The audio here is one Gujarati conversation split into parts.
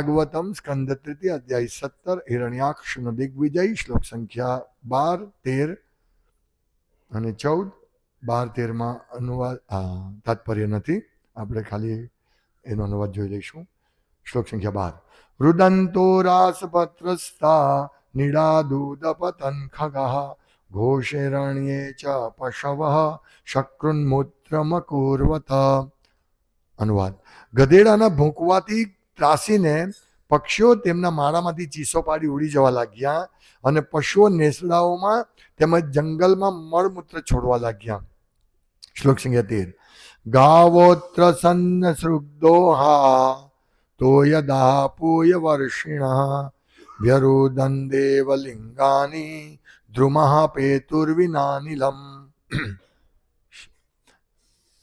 ભાગવતમ સ્કંદ તૃતીય અધ્યાય 17 હિરણ્યાક્ષ નો દિગ્વિજય શ્લોક સંખ્યા 12, 13 અને 14. 12, 13 માં અનુવાદ તાત્પર્ય નથી, આપણે ખાલી એનો અનુવાદ જોઈ લઈશું. શ્લોક સંખ્યા 12. રુદંતો રાસપત્રસ્તા નિડાદૂદપતન ખગઃ ઘોષેરણ્યે ચ પશવઃ શક્રુન્મૂત્રમકુર્વત. અનુવાદ. ગધેડાના ભૂંકવાથી ત્રાસીને પક્ષીઓ તેમના માળામાંથી ચીસો પાડી ઉડી જવા લાગ્યા અને પશુઓ નેસડાઓમાં તેમજ જંગલમાં મળમૂત્ર છોડવા લાગ્યા. શ્લોક સંખ્યા 13. ગાવોત્ર સન્ન સૃગ્દોહા તોયદા પૂય વર્ષિણ વ્યરુદન દેવલિંગાની દ્રુમઃ પેતુર્વિનાનિલમ.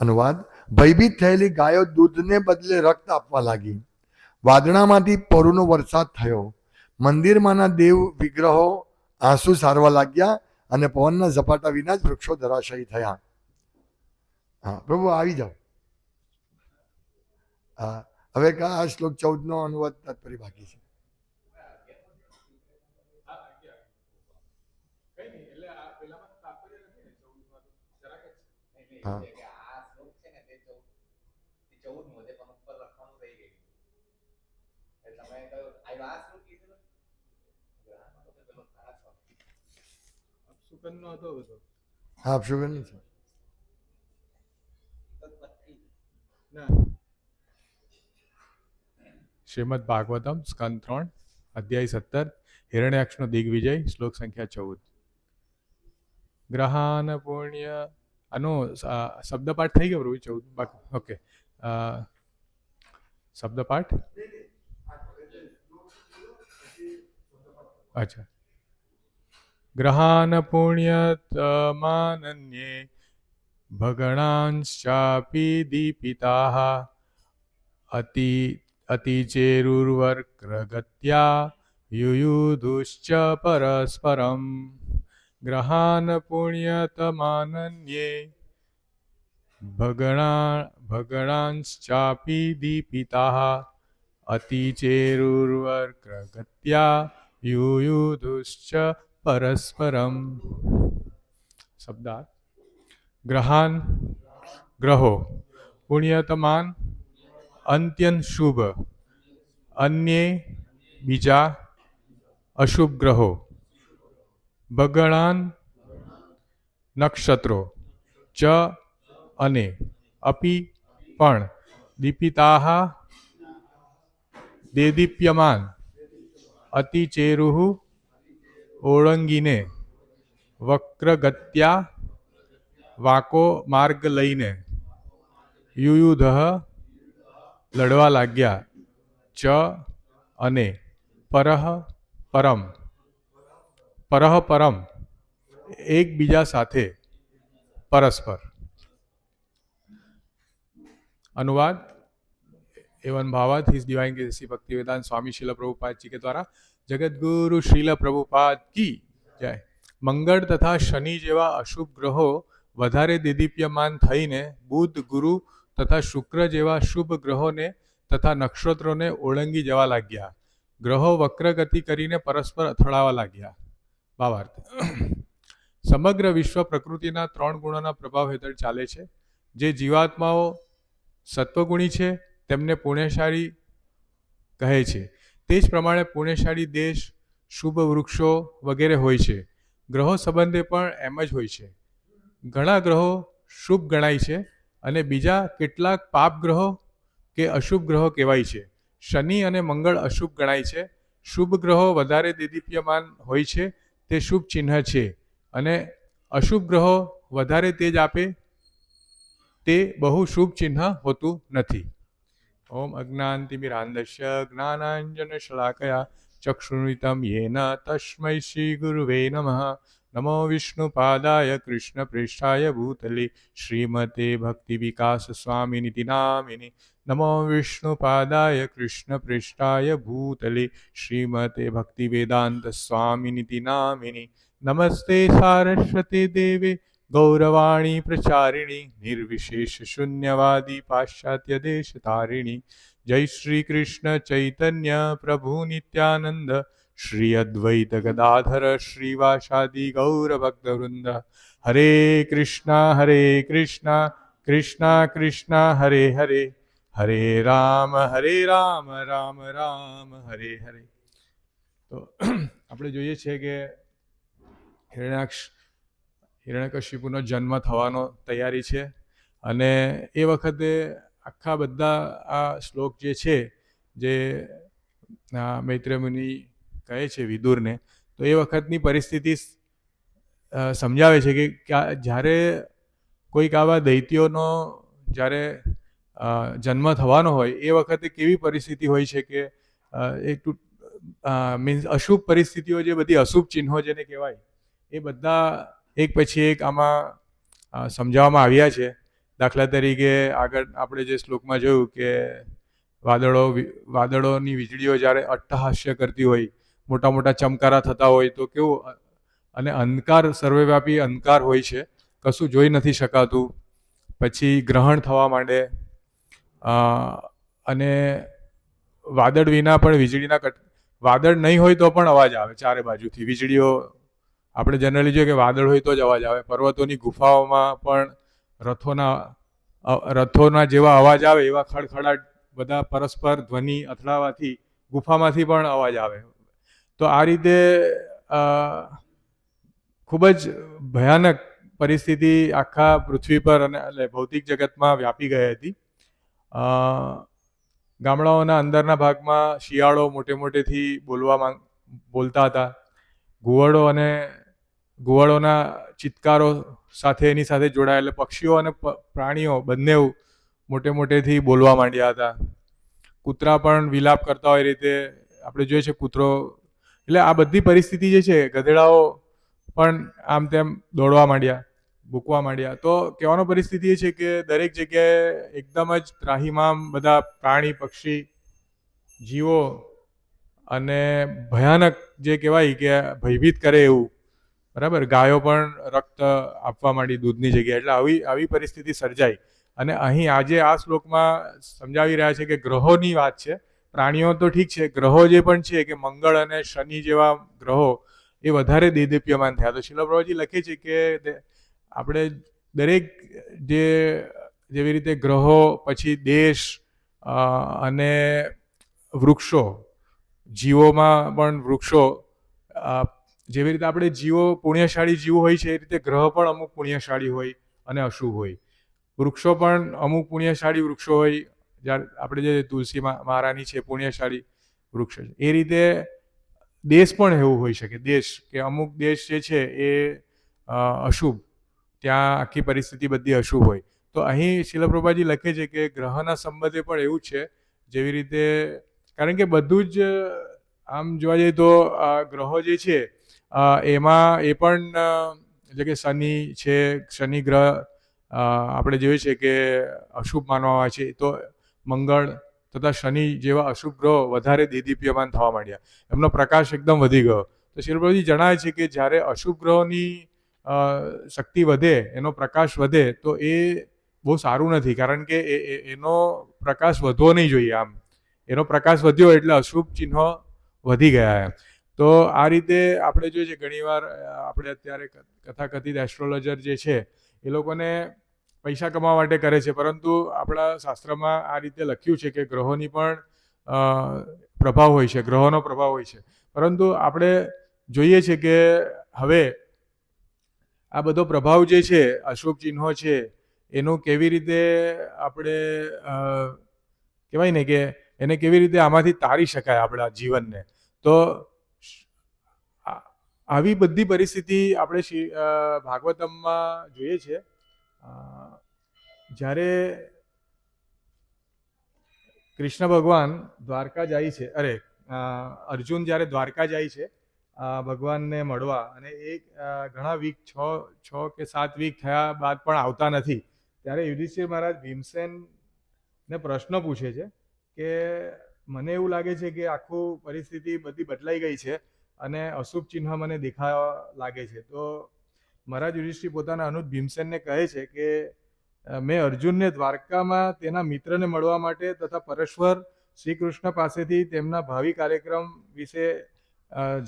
અનુવાદ. ભયભીત થયેલી ગાયો દૂધને બદલે રક્ત આપવા લાગી. વાદળામાંથી પરુનો વરસાદ થયો. મંદિરમાંના દેવ વિગ્રહો આંસુ સારવા લાગ્યા અને પવનના ઝપાટા વિના જ વૃક્ષો ધરાશાયી થયા. હા પ્રભુ આવી જાઓ. હા હવે આ શ્લોક 14 નો અનુવાદ તાત્પર્ય બાકી છે. હા હા શુગર નથી. શ્રીમદ ભાગવતમ સ્કંદ 3 અધ્યાય 17 હિરણ્યાક્ષનો દિગ્વિજય શ્લોક સંખ્યા 14. ગ્રહાન પુણ્ય આનો શબ્દપાઠ થઈ ગયો પ્રભુ 14 બાકી. ઓકે શબ્દપાઠ અચ્છા. ગ્રહાન પુણ્યતમાનન્યે ભગણાંશ્ચાપી દીપિતાઃ અતિચેરુર્વક્રગત્યા યુયુધુશ્ચ પરસ્પરમ. ગ્રહાન પુણ્યતમાનન્યે ભગણાંશ્ચાપી દીપિતાઃ અતિચેરુર્વક્રગત્યા યુયુધુશ્ચ પરસ્પરમ. શબ્દાર્થ. ગ્રહાન ગ્રહો, પુણ્યતમાન અત્યંત શુભ, અન્યે બીજા અશુભ ગ્રહો, ભગણાન નક્ષત્રો, ચ અને, અપી પણ, દીપિતાઃ દેદીપ્યમાન, અતિચેરુઃ ઓળંગીને, વક્રગત્યા વાકો માર્ગ લઈને, યુયુધઃ લડવા લાગ્યા, ચ અને, પરહ પરમ એકબીજા સાથે, પરસ્પર. अनुवाद एवं भावार्थ हिज डिवाइन ग्रेस भक्तिवेदांत स्वामी श्रील प्रभुपाद जी के द्वारा जगत गुरु श्रील प्रभुपाद की जय. મંગળ તથા શનિ જેવા અશુભ ગ્રહો વધારે દેદીપ્યમાન થઈને બુધ, ગુરુ તથા શુક્ર જેવા શુભ ગ્રહોને તથા નક્ષત્રોને ઓળંગી જવા લાગ્યા. ગ્રહો વક્રગતિ કરીને પરસ્પર અથડાવા લાગ્યા. ભાવાર્થ. સમગ્ર વિશ્વ પ્રકૃતિના 3 ગુણોના પ્રભાવ હેઠળ ચાલે છે. જે જીવાત્માઓ સત્વગુણી છે તેમને પુણ્યશાળી કહે છે. તે જ પ્રમાણે પુણ્યશાળી દેશ, શુભ વૃક્ષો વગેરે હોય છે. ગ્રહો સંબંધે પણ એમ જ હોય છે. ઘણા ગ્રહો શુભ ગણાય છે અને બીજા કેટલાક પાપ ગ્રહો કે અશુભ ગ્રહો કહેવાય છે. શનિ અને મંગળ અશુભ ગણાય છે. શુભ ગ્રહો વધારે દેદીપ્યમાન હોય છે તે શુભ ચિહ્ન છે અને અશુભ ગ્રહો વધારે તેજ આપે તે બહુ શુભ ચિહ્ન હોતું નથી. ઓમ અજ્ઞાનતિમિરાંધસ્ય જ્ઞાનાંજનશલાકયા ચક્ષુરુન્મિલિतं येन तस्मै श्रीगुरुवे नमः. नमो विष्णुपादाय कृष्णप्रेष्ठाय भूतले श्रीमते भक्तिविकासस्वामिनिति नामिने. नमो विष्णुपादाय कृष्णप्रेष्ठाय भूतले श्रीमते भक्तिवेदान्तस्वामिनिति नामिने. नमस्ते सारस्वते देवे ગૌરવાણી પ્રચારિણી નિર્વિશેષ શૂન્યવાદી પાશ્ચાત્ય દેશ તારિણી જય શ્રી કૃષ્ણ ચૈતન્ય પ્રભુ નિત્યાનંદ શ્રી અદ્વૈત ગદાધર શ્રીવાસાદિ ગૌર ભક્તવૃંદ હરે કૃષ્ણ કૃષ્ણ કૃષ્ણ હરે હરે હરે રામ રામ રામ હરે હરે. તો આપણે જોઈએ છીએ કે હિરણ્યકશિપુનો જન્મ થવાનો તૈયારી છે અને એ વખતે આખા બધા આ શ્લોક જે છે જે મૈત્રેય મુનિ કહે છે વિદુરને, તો એ વખતની પરિસ્થિતિ સમજાવે છે કે જ્યારે કોઈક આવા દૈત્યોનો જ્યારે જન્મ થવાનો હોય એ વખતે કેવી પરિસ્થિતિ હોય છે કે મીન્સ અશુભ પરિસ્થિતિઓ, જે બધી અશુભ ચિહ્નો જેને કહેવાય, એ બધા એક પછી એક આમાં સમજાવવામાં આવ્યા છે. દાખલા તરીકે આગળ આપણે જે શ્લોકમાં જોયું કે વાદળોની વીજળીઓ જ્યારે અટ્ટહાસ્ય કરતી હોય, મોટા મોટા ચમકારા થતા હોય તો કેવું, અને અંધકાર, સર્વવ્યાપી અંધકાર હોય છે, કશું જોઈ નથી શકાતું. પછી ગ્રહણ થવા માંડે અને વાદળ વિના પણ વીજળીના વાદળ નહીં હોય તો પણ અવાજ આવે ચારે બાજુથી વીજળીઓ. આપણે જનરલી જોઈએ કે વાદળ હોય તો જ અવાજ આવે. પર્વતોની ગુફાઓમાં પણ રથોના જેવા અવાજ આવે, એવા ખડખડાટ બધા પરસ્પર ધ્વનિ અથડાવાથી ગુફામાંથી પણ અવાજ આવે. તો આ રીતે ખૂબ જ ભયાનક પરિસ્થિતિ આખા પૃથ્વી પર અને એટલે ભૌતિક જગતમાં વ્યાપી ગઈ હતી. ગામડાઓના અંદરના ભાગમાં શિયાળો મોટે મોટેથી બોલતા હતા. ઘુવડોના ચિત્કારો સાથે એની સાથે જોડાયેલા પક્ષીઓ અને પ્રાણીઓ બંને મોટે મોટેથી બોલવા માંડ્યા હતા. કૂતરા પણ વિલાપ કરતા હોય રીતે આપણે જોઈએ છે કૂતરો. એટલે આ બધી પરિસ્થિતિ જે છે, ગધેડાઓ પણ આમ તેમ દોડવા માંડ્યા, ભૂકવા માંડ્યા. તો કહેવાનો પરિસ્થિતિ એ છે કે દરેક જગ્યાએ એકદમ જ ત્રાહિમામ બધા પ્રાણી, પક્ષી, જીવો અને ભયાનક જે કહેવાય કે ભયભીત કરે એવું, બરાબર. ગાયો પણ રક્ત આપવા માંડી દૂધની જગ્યાએ. એટલે આવી પરિસ્થિતિ સર્જાઈ. અને અહીં આજે આ શ્લોકમાં સમજાવી રહ્યા છે કે ગ્રહોની વાત છે. પ્રાણીઓ તો ઠીક છે, ગ્રહો જે પણ છે કે મંગળ અને શનિ જેવા ગ્રહો એ વધારે દેદીપ્યમાન થયા. તો શીલ પ્રભુજી લખે છે કે આપણે દરેક જેવી રીતે ગ્રહો, પછી દેશ અને વૃક્ષો, જીવોમાં પણ વૃક્ષો, જેવી રીતે આપણે જીવો પુણ્યશાળી જીવો હોય છે, એ રીતે ગ્રહ પણ અમુક પુણ્યશાળી હોય અને અશુભ હોય. વૃક્ષો પણ અમુક પુણ્યશાળી વૃક્ષો હોય. જ્યારે આપણે જે તુલસી મહારાની છે પુણ્યશાળી વૃક્ષ છે, એ રીતે દેશ પણ એવું હોઈ શકે. દેશ કે અમુક દેશ જે છે એ અશુભ, ત્યાં આખી પરિસ્થિતિ બધી અશુભ હોય. તો અહીં શીલ પ્રભુપાદજી લખે છે કે ગ્રહના સંબંધે પણ એવું છે. જેવી રીતે, કારણ કે બધું જ આમ જોવા જઈએ તો ગ્રહો જે છે એમાં એ પણ એટલે કે શનિ છે, શનિ ગ્રહ આપણે જોઈએ છે કે અશુભ માનવામાં આવે છે. તો મંગળ તથા શનિ જેવા અશુભ ગ્રહો વધારે દેદીપ્યમાન થવા માંડ્યા, એમનો પ્રકાશ એકદમ વધી ગયો. તો શીલ પ્રભુજી જણાવે છે કે જ્યારે અશુભ ગ્રહોની શક્તિ વધે, એનો પ્રકાશ વધે, તો એ બહુ સારું નથી. કારણ કે એનો પ્રકાશ વધવો નહીં જોઈએ. આમ એનો પ્રકાશ વધ્યો એટલે અશુભ ચિહ્નો વધી ગયા એમ. તો આ રીતે આપણે જોઈએ છે ઘણીવાર આપણે અત્યારે કથાકથિત એસ્ટ્રોલોજર જે છે એ લોકોને પૈસા કમાવા માટે કરે છે, પરંતુ આપણા શાસ્ત્રમાં આ રીતે લખ્યું છે કે ગ્રહોની પણ પ્રભાવ હોય છે, ગ્રહોનો પ્રભાવ હોય છે. પરંતુ આપણે જોઈએ છે કે હવે આ બધો પ્રભાવ જે છે, અશુભ ચિહ્નો છે, એનું કેવી રીતે આપણે કહેવાય ને કે એને કેવી રીતે આમાંથી તારી શકાય આપણા જીવનને. તો આવી બધી પરિસ્થિતિ આપણે ભાગવતમમાં જોઈએ છે. જ્યારે કૃષ્ણ ભગવાન દ્વારકા જાય છે, અર્જુન જ્યારે દ્વારકા જાય છે ભગવાનને મળવા, અને એક ઘણા વીક 6 કે 7 વીક થયા બાદ પણ આવતા નથી, ત્યારે યુધિષ્ઠિર મહારાજ ભીમસેનને પ્રશ્ન પૂછે છે કે મને એવું લાગે છે કે આખું પરિસ્થિતિ બધી બદલાઈ ગઈ છે અને અશુભ ચિહ્ન મને દેખાવા લાગે છે. તો મહારાજ યુધિષ્ઠિર પોતાના અનુજ ભીમસેનને કહે છે કે મેં અર્જુનને દ્વારકામાં તેના મિત્રને મળવા માટે તથા પરમેશ્વર શ્રી કૃષ્ણ પાસેથી તેમના ભાવિ કાર્યક્રમ વિશે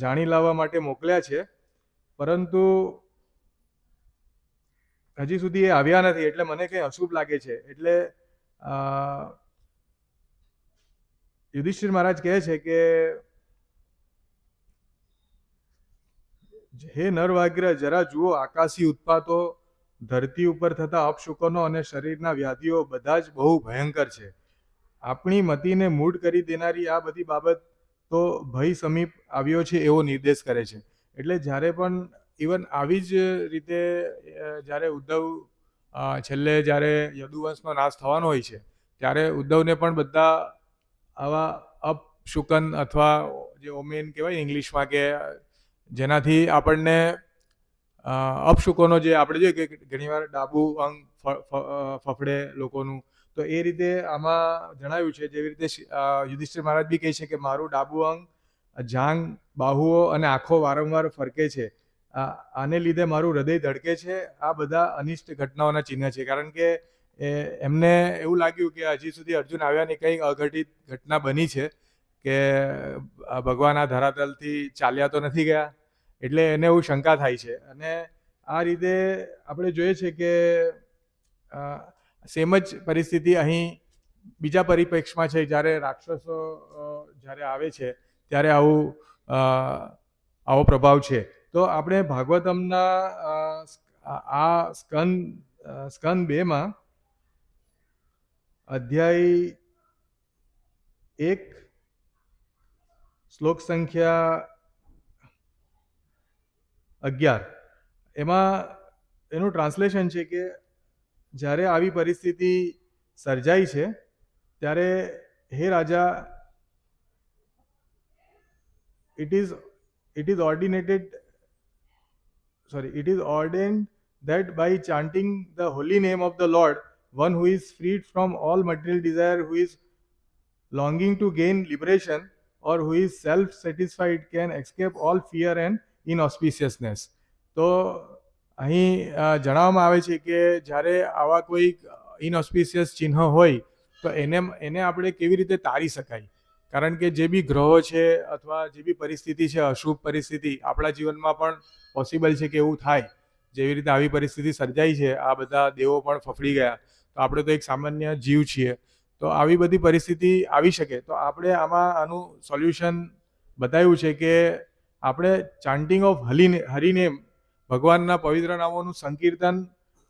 જાણી લાવવા માટે મોકલ્યા છે, પરંતુ હજી સુધી એ આવ્યા નથી, એટલે મને કંઈ અશુભ લાગે છે. એટલે યુધિષ્ઠિર મહારાજ કહે છે કે હે નરવાગ્ર, જરા જુઓ, આકાશી ઉત્પાતો, ધરતી ઉપર થતા અપશુકનો અને શરીરના વ્યાધિઓ બધા જ બહુ ભયંકર છે. આપણી મતિને મૂઢ કરી દેનારી આ બધી બાબત તો ભય સમીપ આવ્યો છે એવો નિર્દેશ કરે છે. એટલે જ્યારે પણ ઇવન આવી જ રીતે જ્યારે ઉદ્ધવ છેલ્લે જ્યારે યદુવંશનો નાશ થવાનો હોય છે ત્યારે ઉદ્ધવને પણ બધા આવા અપશુકન અથવા જે ઓમેન કહેવાય ઇંગ્લિશમાં, કે જેનાથી આપણને અપશુકનો જે આપણે જોઈએ કે ઘણીવાર ડાબુ અંગ ફફડે લોકોનું, તો એ રીતે આમાં જણાવ્યું છે. જેવી રીતે યુધિષ્ઠિર મહારાજ બી કહે છે કે મારું ડાબુ અંગ, જાંઘ, બાહુઓ અને આંખો વારંવાર ફરકે છે, આને લીધે મારું હૃદય ધડકે છે. આ બધા અનિષ્ટ ઘટનાઓના ચિહ્ન છે, કારણ કે એમને એવું લાગ્યું કે હજી સુધી અર્જુન આવ્યાની કંઈક અઘટિત ઘટના બની છે, કે ભગવાન આ ધરાતલથી ચાલ્યા તો નથી ગયા, એટલે એને એવું શંકા થાય છે. અને આ રીતે આપણે જોઈએ છે કે સેમ જ પરિસ્થિતિ અહીં બીજા પરિપ્રેક્ષમાં છે. જ્યારે રાક્ષસો જ્યારે આવે છે ત્યારે આવો પ્રભાવ છે. તો આપણે ભાગવતમના આ સ્કંદ 2માં અધ્યાય 1 શ્લોક સંખ્યા 11 એમાં એનું ટ્રાન્સલેશન છે કે જ્યારે આવી પરિસ્થિતિ સર્જાઈ છે ત્યારે હે રાજા, it is ordained that by chanting the holy name of the Lord, one who is freed from all material desire, who is longing to gain liberation, or who is self-satisfied, can escape all fear and inauspiciousness. તો અહીં જણાવવામાં આવે છે કે જ્યારે આવા કોઈ ઇનઓસ્પિશિયસ ચિહ્ન હોય તો એને આપણે કેવી રીતે તારી શકાય, કારણ કે જે બી ગ્રહો છે અથવા જે બી પરિસ્થિતિ છે, અશુભ પરિસ્થિતિ આપણા જીવનમાં પણ પોસિબલ છે કે એવું થાય. જેવી રીતે આવી પરિસ્થિતિ સર્જાઈ છે, આ બધા દેવો પણ ફફડી ગયા, તો આપણે તો એક સામાન્ય જીવ છીએ, તો આવી બધી પરિસ્થિતિ આવી શકે. તો આપણે આનું સોલ્યુશન બતાવ્યું છે કે આપણે ચાન્ટિંગ ઓફ હરિનેમ, ભગવાનના પવિત્ર નામોનું સંકીર્તન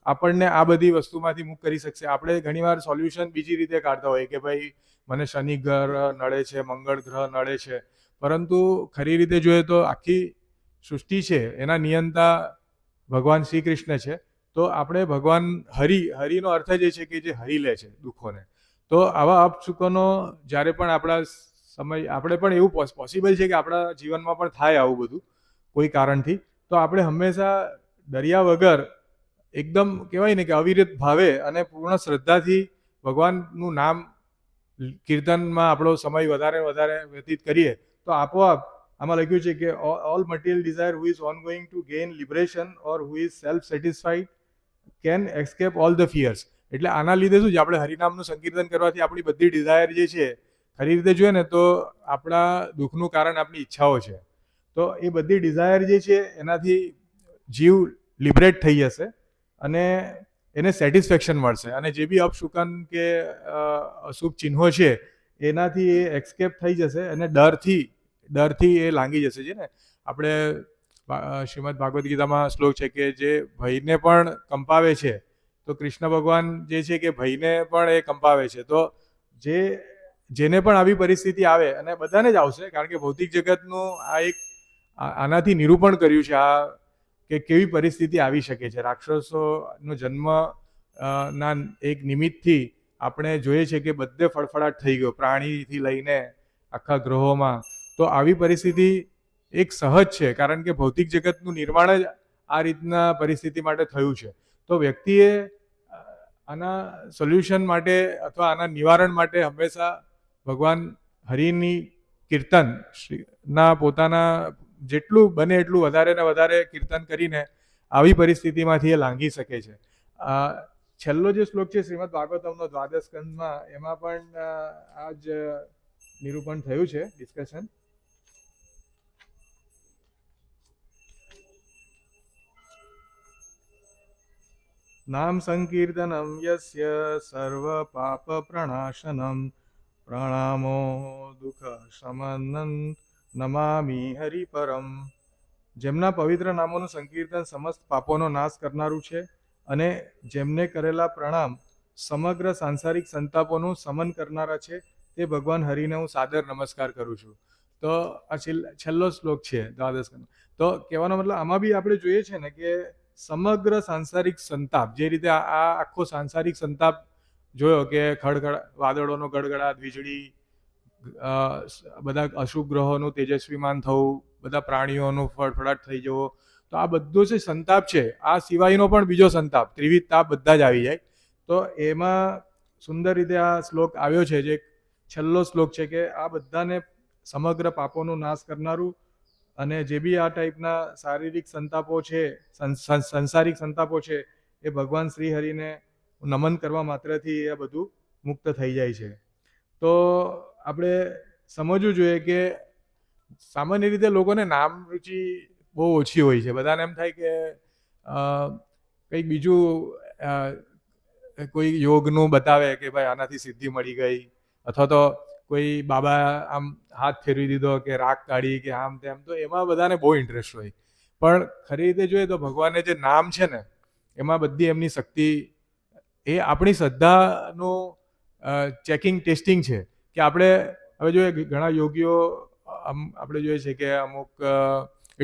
આપણને આ બધી વસ્તુમાંથી મુક્ત કરી શકશે. આપણે ઘણીવાર સોલ્યુશન બીજી રીતે કાઢતા હોઈએ કે ભાઈ મને શનિ ગ્રહ નડે છે, મંગળ ગ્રહ નડે છે, પરંતુ ખરી રીતે જોઈએ તો આખી સૃષ્ટિ છે એના નિયંતા ભગવાન શ્રી કૃષ્ણ છે. તો આપણે ભગવાન હરિનો અર્થ જ એ છે કે જે હરી લે છે દુઃખોને. તો આવા અપશુકનો જ્યારે પણ આપણા આપણે પણ એવું પોસિબલ છે કે આપણા જીવનમાં પણ થાય આવું બધું કોઈ કારણથી, તો આપણે હંમેશા ડર્યા વગર એકદમ કહેવાય ને કે અવિરત ભાવે અને પૂર્ણ શ્રદ્ધાથી ભગવાનનું નામ કીર્તનમાં આપણો સમય વધારે વ્યતીત કરીએ તો આપોઆપ આમાં લખ્યું છે કે all material desire who is on going to gain liberation or who is self satisfied can escape all the fears. એટલે આના લીધે શું છે, આપણે હરિનામનું સંકીર્તન કરવાથી આપણી બધી ડિઝાયર જે છે, ખરી રીતે જોઈએ ને તો આપણા દુઃખનું કારણ આપણી ઈચ્છાઓ છે. તો એ બધી ડિઝાયર જે છે એનાથી જીવ લિબરેટ થઈ જશે અને એને સેટિસ્ફેક્શન મળશે, અને જે બી અપશુકન કે અશુભ ચિહ્નો છે એનાથી એ એસ્કેપ થઈ જશે અને ડરથી એ લાંગી જશે. છે ને આપણે શ્રીમદ ભાગવદ ગીતામાં શ્લોક છે કે જે ભયને પણ કંપાવે છે, તો કૃષ્ણ ભગવાન જે છે કે ભયને પણ એ કંપાવે છે. તો જેને પણ આવી પરિસ્થિતિ આવે, અને બધાને જ આવશે, કારણ કે ભૌતિક જગતનું આનાથી નિરૂપણ કર્યું છે આ કે કેવી પરિસ્થિતિ આવી શકે છે. રાક્ષસોનો જન્મ ના એક નિમિત્તથી આપણે જોઈએ છે કે બધે ફળફળાટ થઈ ગયો, પ્રાણીથી લઈને આખા ગ્રહોમાં. તો આવી પરિસ્થિતિ એક સહજ છે, કારણ કે ભૌતિક જગતનું નિર્માણ જ આ રીતના પરિસ્થિતિ માટે થયું છે. તો વ્યક્તિએ આના સોલ્યુશન માટે અથવા આના નિવારણ માટે હંમેશા ભગવાન હરિની કીર્તન ના પોતાના જેટલું બને એટલું વધારે ને વધારે કીર્તન કરીને આવી પરિસ્થિતિમાંથી એ લાંઘી શકે છે. છેલ્લો જે શ્લોક છે શ્રીમદ ભાગવતમનો દ્વાદશ સ્કંદમાં, એમાં પણ આ જ નિરૂપણ થયું છે, ડિસ્કશન. નામ સંકીર્તનમ યસ્ય સર્વ પાપ પ્રણાશનમ પ્રણામો દુઃખ સમનન નમામિ હરિપરમ. જેમના પવિત્ર નામોનું સંકીર્તન સમસ્ત પાપોનો નાશ કરનારું છે અને જેમને કરેલા પ્રણામ સમગ્ર સાંસારિક સંતાપોનું સમન કરનારા છે, તે ભગવાન હરિને હું સાદર નમસ્કાર કરું છું. તો આ છેલ્લો શ્લોક છે દ્વાદશ. તો કહેવાનો મતલબ આમાં બી આપણે જોઈએ છે ને કે સમગ્ર સાંસારિક સંતાપ, જે રીતે આ આખો સાંસારિક સંતાપ જોયો કે વાદળોનો ગડગડાટ, વીજળી, બધા અશુભ ગ્રહોનું તેજસ્વીમાન થવું, બધા પ્રાણીઓનું ફળફળાટ થઈ જવો, તો આ બધો જે સંતાપ છે, આ સિવાયનો પણ બીજો સંતાપ, ત્રિવિધ તાપ બધા જ આવી જાય. તો એમાં સુંદર રીતે આ શ્લોક આવ્યો છે, જે છેલ્લો શ્લોક છે કે આ બધાને સમગ્ર પાપોનો નાશ કરનારું, અને જે બી આ ટાઈપના શારીરિક સંતાપો છે, સંસારિક સંતાપો છે, એ ભગવાન શ્રી હરિને નમન કરવા માત્રથી એ બધું મુક્ત થઈ જાય છે. તો આપણે સમજવું જોઈએ કે સામાન્ય રીતે લોકોને નામ રૂચિ બહુ ઓછી હોય છે. બધાને એમ થાય કે કંઈક બીજું કોઈ યોગનું બતાવે કે ભાઈ આનાથી સિદ્ધિ મળી ગઈ, અથવા તો કોઈ બાબા આમ હાથ ફેરવી દીધો કે રાગ કાઢી કે આમ તેમ, તો એમાં બધાને બહુ ઇન્ટરેસ્ટ હોય. પણ ખરી રીતે જોઈએ તો ભગવાનને જે નામ છે ને, એમાં બધી એમની શક્તિ, એ આપણી શ્રદ્ધાનું ચેકિંગ ટેસ્ટિંગ છે. કે આપણે હવે જોઈએ ઘણા યોગીઓ આપણે જોઈએ છે કે અમુક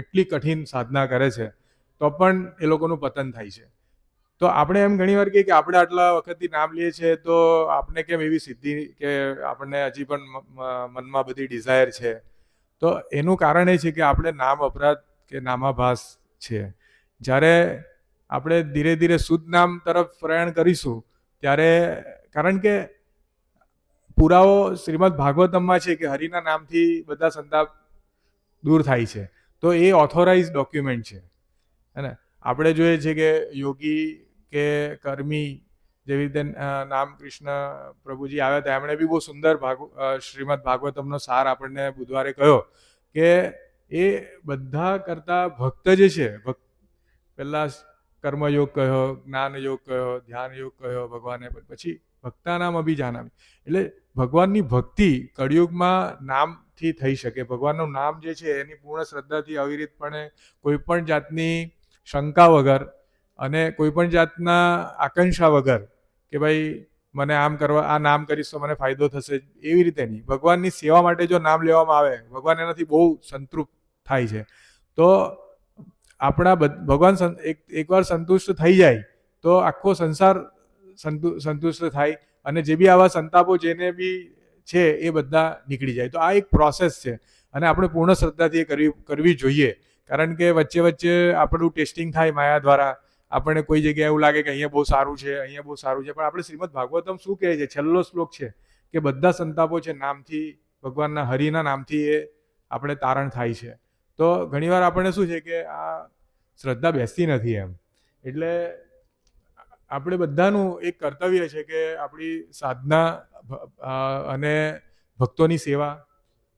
એટલી કઠિન સાધના કરે છે તો પણ એ લોકોનું પતન થાય છે. તો આપણે એમ ઘણી વાર કહીએ કે આપણે આટલા વખતથી નામ લઈએ છીએ તો આપણે કેમ એવી સિદ્ધિ, કે આપણને હજી પણ મનમાં બધી ડિઝાયર છે. તો એનું કારણ એ છે કે આપણે નામ અપરાધ કે નામાભાસ છે. જ્યારે આપણે ધીરે ધીરે શુદ્ધ નામ તરફ પ્રયાણ કરીશું ત્યારે, કારણ કે પુરાવો શ્રીમદ ભાગવતમમાં છે કે હરિના નામથી બધા સંતાપ દૂર થાય છે. તો એ ઓથોરાઇઝ ડોક્યુમેન્ટ છે. અને આપણે જોઈએ છે કે યોગી કે કર્મી, જેવી રીતે નામ કૃષ્ણ પ્રભુજી આવ્યા હતા, એમણે બી બહુ સુંદર શ્રીમદ ભાગવતમનો સાર આપણને બુધવારે કહ્યો કે એ બધા કરતા ભક્ત જે છે, પહેલા કર્મયોગ કહ્યો, જ્ઞાન યોગ કહ્યો, ધ્યાન યોગ કહ્યો ભગવાને, પછી ભક્તાનામ અભિજાનામી. એટલે ભગવાનની ભક્તિ કળિયુગમાં નામથી થઈ શકે. ભગવાનનું નામ જે છે એની પૂર્ણ શ્રદ્ધાથી અવિરતપણે કોઈ પણ જાતની શંકા વગર અને કોઈ પણ જાતના આકાંક્ષા વગર કે ભાઈ મને આમ કરવા, આ નામ કરીશ તો મને ફાયદો થશે, એવી રીતે નહીં. ભગવાનની સેવા માટે જો નામ લેવામાં આવે, ભગવાન એનાથી બહુ સંતૃપ્ત થાય છે. તો આપણા ભગવાન એકવાર સંતુષ્ટ થઈ જાય તો આખો સંસાર સંતુષ્ટ થાય, અને જે બી આવા સંતાપો જેને બી છે એ બધા નીકળી જાય. તો આ એક પ્રોસેસ છે અને આપણે પૂર્ણ શ્રદ્ધાથી એ કરવી જોઈએ. કારણ કે વચ્ચે વચ્ચે આપણું ટેસ્ટિંગ થાય માયા દ્વારા. આપણને કોઈ જગ્યાએ એવું લાગે કે અહીંયા બહુ સારું છે, અહીંયા બહુ સારું છે, પણ આપણે શ્રીમદ ભાગવતમ શું કહે છે, છેલ્લો શ્લોક છે કે બધા સંતાપો છે નામથી, ભગવાનના હરિના નામથી એ આપણે તારણ થાય છે. તો ઘણીવાર આપણને શું છે કે આ શ્રદ્ધા બેસતી નથી એમ. એટલે આપણે બધાનું એક કર્તવ્ય છે કે આપણી સાધના અને ભક્તોની સેવા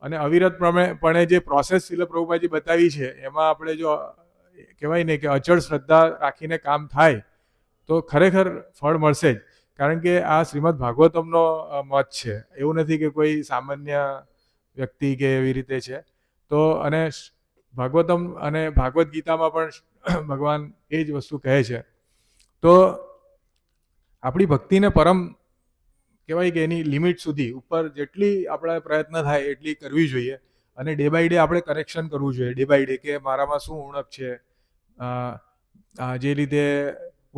અને અવિરતપણે જે પ્રોસેસ શીલ પ્રભુપાદજી બતાવી છે, એમાં આપણે જો કહેવાય ને કે અચળ શ્રદ્ધા રાખીને કામ થાય તો ખરેખર ફળ મળશે જ. કારણ કે આ શ્રીમદ ભાગવતમનો મત છે, એવું નથી કે કોઈ સામાન્ય વ્યક્તિ કે એવી રીતે છે. તો અને ભાગવતમ અને ભાગવત ગીતામાં પણ ભગવાન એ જ વસ્તુ કહે છે. તો આપણી ભક્તિને પરમ કહેવાય કે એની લિમિટ સુધી ઉપર જેટલી આપણા પ્રયત્ન થાય એટલી કરવી જોઈએ. અને ડે બાય ડે આપણે કરેક્શન કરવું જોઈએ, ડે બાય ડે, કે મારામાં શું ઉણપ છે. જે રીતે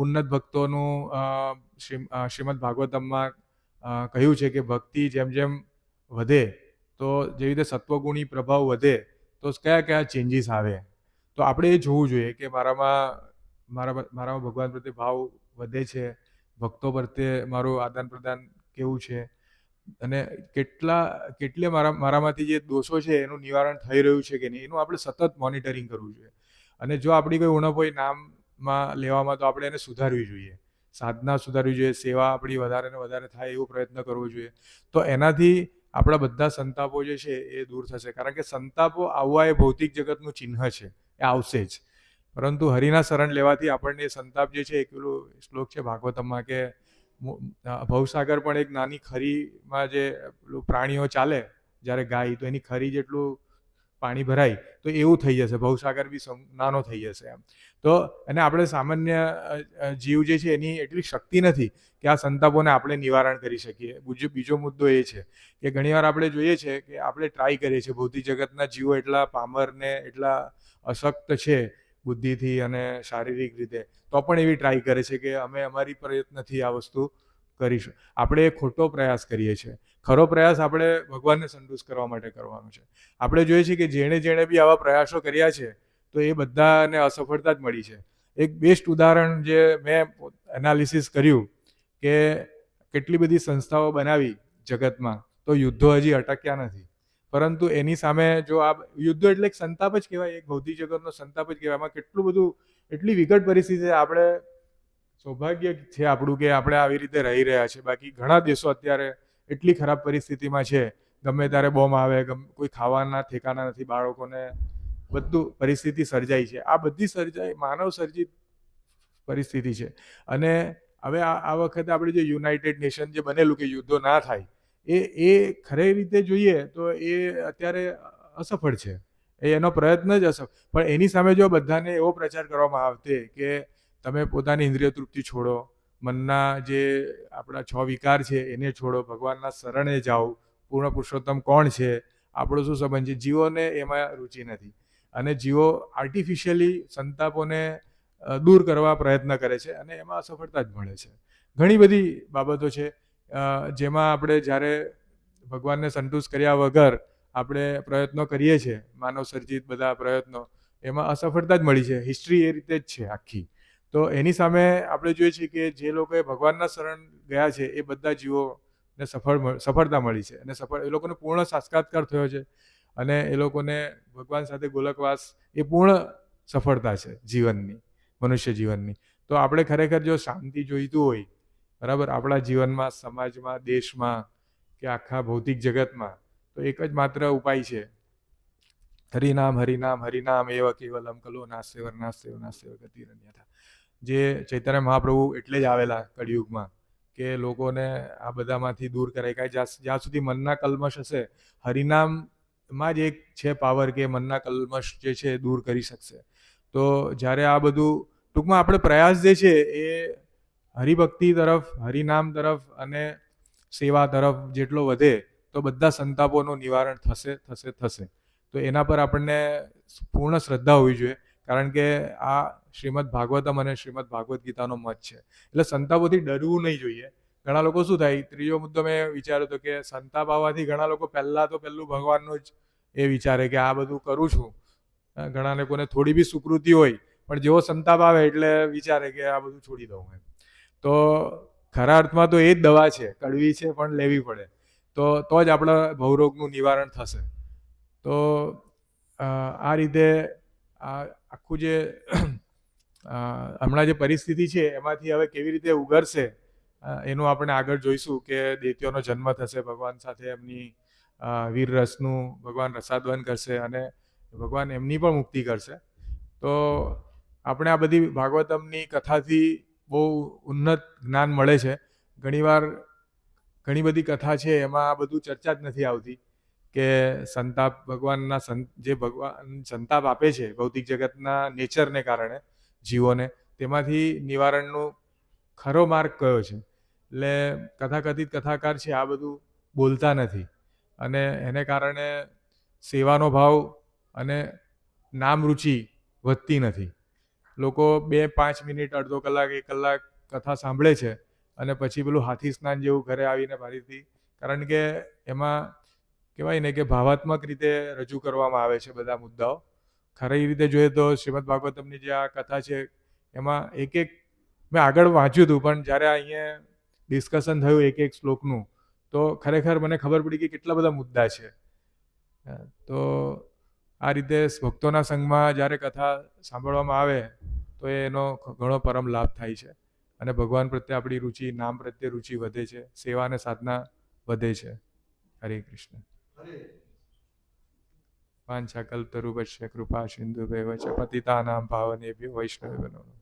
ઉન્નત ભક્તોનું શ્રીમદ ભાગવતમમાં કહ્યું છે કે ભક્તિ જેમ જેમ વધે તો જેવી રીતે સત્વગુણી પ્રભાવ વધે તો કયા કયા ચેન્જીસ આવે. તો આપણે એ જોવું જોઈએ કે મારામાં ભગવાન પ્રત્યે ભાવ વધે છે, ભક્તો પ્રત્યે મારું આદાન પ્રદાન કેવું છે, અને કેટલે મારામાંથી જે દોષો છે એનું નિવારણ થઈ રહ્યું છે કે નહીં, એનું આપણે સતત મોનિટરિંગ કરવું જોઈએ. અને જો આપણી કોઈ ઉણપ હોય માં લેવામાં તો આપણે એને સુધારવી જોઈએ, સાધના સુધારવી જોઈએ, સેવા આપણી વધારે ને વધારે થાય એવો પ્રયત્ન કરવો જોઈએ. તો એનાથી આપણા બધા સંતાપો જે છે એ દૂર થશે. કારણ કે સંતાપો આવવા એ ભૌતિક જગતનું ચિહ્ન છે, એ આવશે જ. પરંતુ હરિના શરણ લેવાથી આપણને એ સંતાપ જે છે, એક પેલો શ્લોક છે ભાગવતમમાં કે ભવસાગર પણ એક નાની ખરીમાં જે પ્રાણીઓ ચાલે જ્યારે ગાય, તો એની ખરી જેટલું પાણી ભરાય તો એવું થઈ જશે, ભવસાગર બી નાનો થઈ જશે એમ. તો અને આપણે સામાન્ય જીવ જે છે એની એટલી શક્તિ નથી કે આ સંતાપોને આપણે નિવારણ કરી શકીએ. બીજો મુદ્દો એ છે કે ઘણીવાર આપણે જોઈએ છે કે આપણે ટ્રાય કરીએ છીએ, ભૌતિક જગતના જીવો એટલા પામર ને એટલા અશક્ત છે બુદ્ધિથી અને શારીરિક રીતે, તો પણ એવી ટ્રાય કરે છે કે અમે અમારી પ્રયત્નથી આ વસ્તુ કરીશું. આપણે એ ખોટો પ્રયાસ કરીએ છીએ. ખરો પ્રયાસ આપણે ભગવાનને સંતુષ્ટ કરવા માટે કરવાનો છે. આપણે જોઈએ છીએ કે જેણે બી આવા પ્રયાસો કર્યા છે તો એ બધાને અસફળતા જ મળી છે. એક બેસ્ટ ઉદાહરણ જે મેં એનાલિસિસ કર્યું કે કેટલી બધી સંસ્થાઓ બનાવી જગતમાં, તો યુદ્ધો હજી અટક્યા નથી. પરંતુ એની સામે જો આ યુદ્ધો એટલે એક સંતાપ જ કહેવાય, એક ભૌતિક જગતનો સંતાપ જ કહેવાય. એમાં કેટલું બધું, એટલી વિકટ પરિસ્થિતિ. આપણે સૌભાગ્ય છે આપણું કે આપણે આવી રીતે રહી રહ્યા છે. બાકી ઘણા દેશો અત્યારે એટલી ખરાબ પરિસ્થિતિમાં છે, ગમે ત્યારે બોમ્બ આવે, કોઈ ખાવાના ઠેકાના નથી, બાળકોને બધું પરિસ્થિતિ સર્જાઈ છે. આ બધી માનવ સર્જિત પરિસ્થિતિ છે. અને હવે આ વખતે આપણે જે યુનાઇટેડ નેશન જે બનેલું કે યુદ્ધો ના થાય, એ ખરી રીતે જોઈએ તો એ અત્યારે અસફળ છે. એનો પ્રયત્ન જ અસફળ. પણ એની સામે જો બધાને એવો પ્રચાર કરવામાં આવતે કે તમે પોતાની ઇન્દ્રિય તૃપ્તિ છોડો, મનના જે આપણા 6 વિકાર છે એને છોડો, ભગવાનના શરણે જાઓ, પૂર્ણ પુરુષોત્તમ કોણ છે, આપણો શું સંબંધ છે. જીવોને એમાં રુચિ નથી અને જીવો આર્ટિફિશિયલી સંતાપોને દૂર કરવા પ્રયત્ન કરે છે અને એમાં સફળતા જ મળે છે. ઘણી બધી બાબતો છે જેમાં આપણે જ્યારે ભગવાનને સંતુષ્ટ કર્યા વગર આપણે પ્રયત્નો કરીએ છીએ, માનવ સર્જિત બધા પ્રયત્નો, એમાં અસફળતા જ મળી છે. હિસ્ટ્રી એ રીતે જ છે આખી. તો એની સામે આપણે જોઈએ છીએ કે જે લોકોએ ભગવાનના શરણ ગયા છે એ બધા જીવોને સફળતા મળી છે અને એ લોકોને પૂર્ણ સાક્ષાત્કાર થયો છે અને એ લોકોને ભગવાન સાથે ગોલકવાસ એ પૂર્ણ સફળતા છે જીવનની, મનુષ્ય જીવનની. તો આપણે ખરેખર જો શાંતિ જોઈતું હોય, બરાબર, આપણા જીવનમાં, સમાજમાં, દેશમાં કે આખા ભૌતિક જગતમાં, તો એક જ માત્ર ઉપાય છે, હરિનામ હરિનામ હરિનામ એવ કેવલમ કલો નાસ્યવર નાસ્યવ નાસ્યવ ગતિરન્યથા. જે ચૈતન્ય મહાપ્રભુ એટલે જ આવેલા કળિયુગમાં કે લોકોને આ બધામાંથી દૂર કરે. જ્યાં સુધી મનના કલ્મશ હશે, હરિનામમાં જ એક છે પાવર કે મનના કલ્મશ જે છે દૂર કરી શકશે. તો જ્યારે આ બધું ટૂંકમાં આપણે પ્રયાસ જે છે એ હરિભક્તિ તરફ, હરિનામ તરફ અને સેવા તરફ જેટલો વધે તો બધા સંતાપોનું નિવારણ થશે. તો એના પર આપણને પૂર્ણ શ્રદ્ધા હોવી જોઈએ. કારણ કે આ શ્રીમદ ભાગવતમ અને શ્રીમદ ભાગવત ગીતાનો મત છે. એટલે સંતાપોથી ડરવું નહીં જોઈએ. ઘણા લોકો શું થાય, ત્રીજો મુદ્દો મેં વિચાર્યો હતો કે સંતાપ આવવાથી ઘણા લોકો પહેલું ભગવાનનું જ એ વિચારે કે આ બધું કરું છું. ઘણા લોકોને થોડી બી સુકૃતિ હોય પણ જેવો સંતાપ આવે એટલે વિચારે કે આ બધું છોડી દઉં એમ. તો ખરા અર્થમાં તો એ જ દવા છે, કડવી છે પણ લેવી પડે તો જ આપણા ભવરોગનું નિવારણ થશે. તો આ રીતે આખું જે હમણાં જે પરિસ્થિતિ છે એમાંથી હવે કેવી રીતે ઉગરશે એનું આપણે આગળ જોઈશું કે દૈત્યોનો જન્મ થશે, ભગવાન સાથે એમની વીર રસનું ભગવાન રસાદવન કરશે અને ભગવાન એમની પણ મુક્તિ કરશે. તો આપણે આ બધી ભાગવતમની કથાથી બહુ ઉન્નત જ્ઞાન મળે છે. ઘણીવાર ઘણી બધી કથા છે એમાં આ બધું ચર્ચા જ નથી આવતી કે સંતાપ ભગવાનના જે ભગવાન સંતાપ આપે છે ભૌતિક જગતના નેચરને કારણે જીવોને, તેમાંથી નિવારણનો ખરો માર્ગ કયો છે. એટલે કથાકથિત કથાકાર છે આ બધું બોલતા નથી અને એને કારણે સેવાનો ભાવ અને નામ રુચિ વધતી નથી. લોકો 2-5 મિનિટ, અડધો કલાક, 1 કલાક કથા સાંભળે છે અને પછી પેલું હાથી સ્નાન જેવું ઘરે આવીને ફરીથી, કારણ કે એમાં કહેવાય ને કે ભાવાત્મક રીતે રજૂ કરવામાં આવે છે બધા મુદ્દાઓ. ખરી રીતે જોઈએ તો શ્રીમદ ભાગવતમની જે આ કથા છે એમાં એક મેં આગળ વાંચ્યું હતું પણ જ્યારે અહીંયા ડિસ્કશન થયું એક શ્લોકનું તો ખરેખર મને ખબર પડી કે કેટલા બધા મુદ્દા છે. તો આ રીતે ભક્તોના સંઘમાં જ્યારે કથા સાંભળવામાં આવે તો એનો ઘણો પરમ લાભ થાય છે અને ભગવાન પ્રત્યે આપણી રુચિ, નામ પ્રત્યે રુચિ વધે છે, સેવા અને સાધના વધે છે. હરે કૃષ્ણ. વાંછાકલ્પતરુભ્યશ્ચ કૃપા સિંધુભ્યઃ ચ પતિતાનાં પાવનેભ્યો વૈષ્ણવેભ્યો નમઃ.